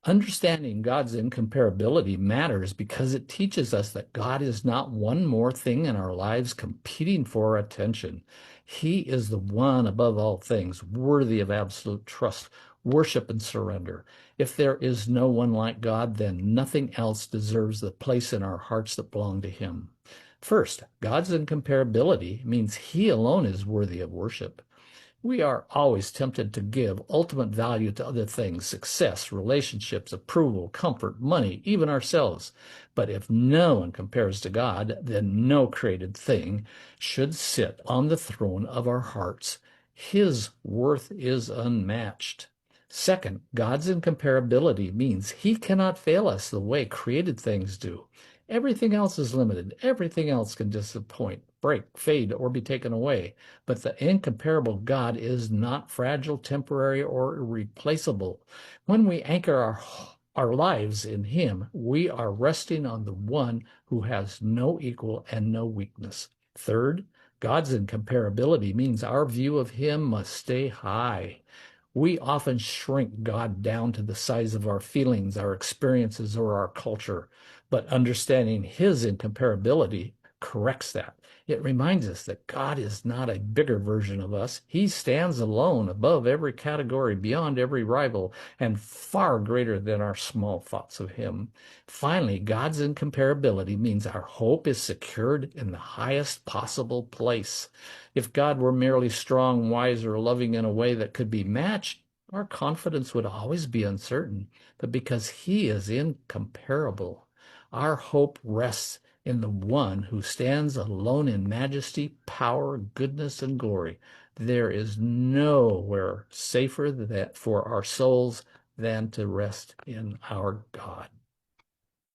Understanding God's incomparability matters because it teaches us that God is not one more thing in our lives competing for our attention. He is the one above all things, worthy of absolute trust, worship, and surrender. If there is no one like God, then nothing else deserves the place in our hearts that belong to Him. First, God's incomparability means He alone is worthy of worship. We are always tempted to give ultimate value to other things, success, relationships, approval, comfort, money, even ourselves. But if no one compares to God, then no created thing should sit on the throne of our hearts. His worth is unmatched. Second, God's incomparability means He cannot fail us the way created things do. Everything else is limited. Everything else can disappoint, break, fade, or be taken away. But the incomparable God is not fragile, temporary, or irreplaceable. When we anchor our lives in Him, we are resting on the one who has no equal and no weakness. Third, God's incomparability means our view of Him must stay high. We often shrink God down to the size of our feelings, our experiences, or our culture, but understanding His incomparability corrects that. It reminds us that God is not a bigger version of us. He stands alone above every category, beyond every rival, and far greater than our small thoughts of Him. Finally, God's incomparability means our hope is secured in the highest possible place. If God were merely strong, wise, or loving in a way that could be matched, our confidence would always be uncertain. But because He is incomparable, our hope rests in the one who stands alone in majesty, power, goodness, and glory. There is nowhere safer for our souls than to rest in our God.